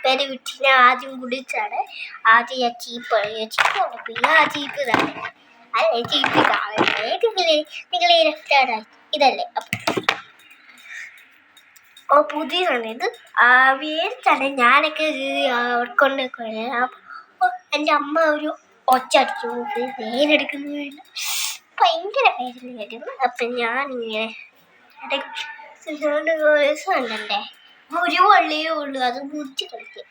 പേര് വിട്ടിനെ ആദ്യം കുടിച്ചാണ്. ആദ്യം ഞാൻ ചീപ്പ് പോയി ആ ചീപ്പ് ഇതാണ്. അല്ലേ ചീപ്പ് ഇതാണ്. നിങ്ങൾ ലെഫ്റ്റാണ് ഇതല്ലേ. അപ്പോൾ പുതിയതാണ് ഇത്. വേടിച്ചാണ് ഞാനൊക്കെ കൊണ്ട് അപ്പോൾ എൻ്റെ അമ്മ ഒരു ഒച്ച അടിച്ചു വേരെടുക്കുന്നില്ല. ഭയങ്കര വേദനയായിരുന്നു. അപ്പം ഞാനിങ്ങനെ കണ്ടേ ഒരു വള്ളിയേ ഉള്ളൂ, അത് മുറിച്ച് കളിക്കും.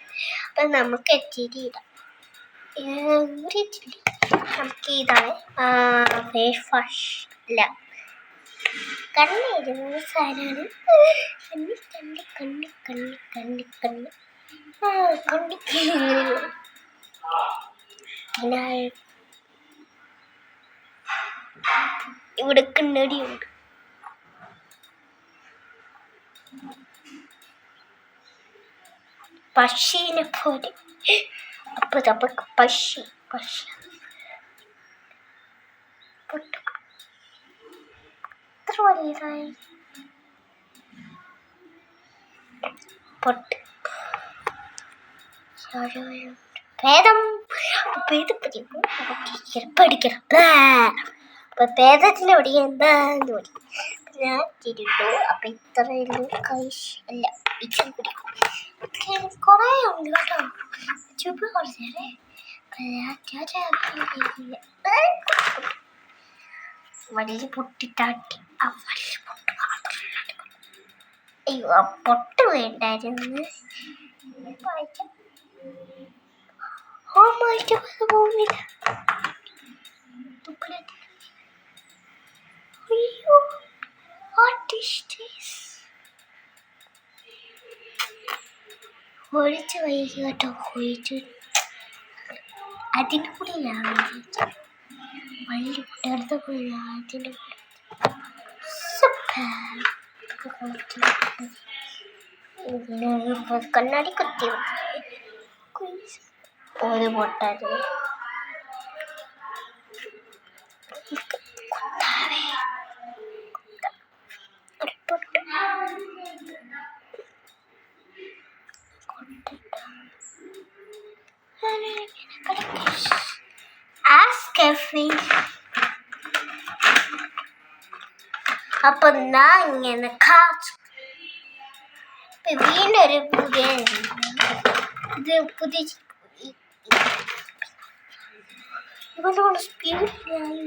അപ്പം നമുക്ക് എച്ചിരി ഇടാം. നമുക്ക് ഇതാണ് ഫേസ് വാഷ്. ഇല്ല കണ്ണിരുന്ന സാധനമാണ്. പിന്നെ ഇവിടെ കണ്ണടിയുണ്ട്. പക്ഷീനെ പോലെ. അപ്പൊ നമുക്ക് പക്ഷി എത്ര വലിയതായി പൊട്ട് ഭേദം. പഠിക്കണം. അപ്പൊ ഭേദത്തിന് പഠിക്കാൻ ഞാൻ തിരിട്ടു. അപ്പൊ ഇത്രയും അല്ല ഇച്ചിരി പിടിക്കും. കൊറേ ഉണ്ട് കേട്ടോ. ചുപ്പ് കുറച്ചേരെ വലിയ പൊട്ടിട്ടാട്ടി. ആ വലിയ പൊട്ട് മാത്രമല്ല. അയ്യോ ആ പൊട്ട് വേണ്ടായിരുന്നു. പോകുന്നില്ല. അയ്യോ ഒഴിച്ച് വൈകി കേട്ടോ. ഒഴിച്ച് അതിൻ്റെ കൂടെ വലിയ കുട്ടികളുടെ കൂടെ അതിൻ്റെ കണ്ണാടി കുത്തി ഒരു പൊട്ടായിരുന്നു. അപ്പൊ ഞാൻ ഇങ്ങനെ കാച്ചു. വീണ്ടും ഒരു പുതിയ ഇവരോട് സ്പീഡിലായി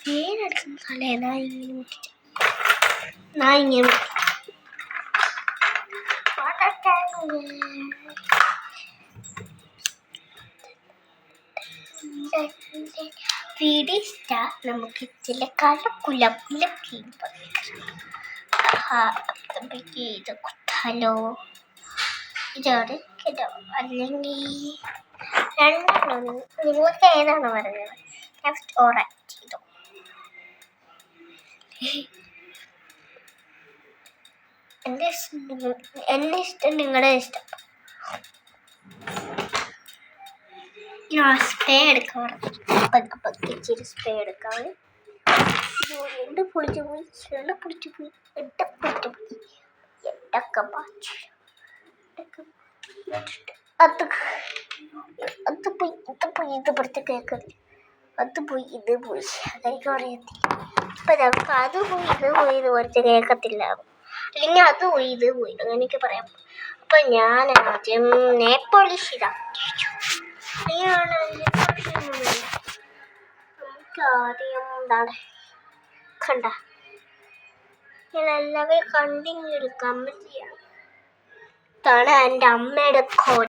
പേരെടുക്കുന്ന സ്ഥലം ഇങ്ങനെ നമുക്ക് ചില ഇത് കുത്താലോ. ഇതോടെ കേട്ടോ. അല്ലെങ്കിൽ രണ്ടെണ്ണം നിങ്ങൾക്ക് ഏതാണ് പറഞ്ഞത്? Left or right? ഇതോ എൻ്റെ ഇഷ്ടം നിങ്ങളുടെ ഇഷ്ടം. ഞാൻ സ്പ്രേ എടുക്കാൻ ഇച്ചിരി സ്പ്രേ എടുക്കാൻ പൊളിച്ചു പോയി. ഇത് പുറത്ത് കേൾക്കരുത്. അത് പോയി ഇത് പോയി അതെനിക്ക് അറിയത്തില്ല. അപ്പം നമുക്ക് അത് പോയി ഇത് പോയി ഇത് പുറത്ത് കേൾക്കത്തില്ല. അല്ലെങ്കിൽ അത് പോയി ഇത് പോയി അങ്ങനെയൊക്കെ പറയാം. അപ്പം ഞാൻ ആദ്യം നെയിൽ പോളിഷ് ഇടാം. നമുക്ക് ആദ്യം എന്താണ് കണ്ട എല്ലാവരും കണ്ടിങ്ങനെ കമന്റ് ചെയ്യണം. ഇതാണ് എൻ്റെ അമ്മയുടെ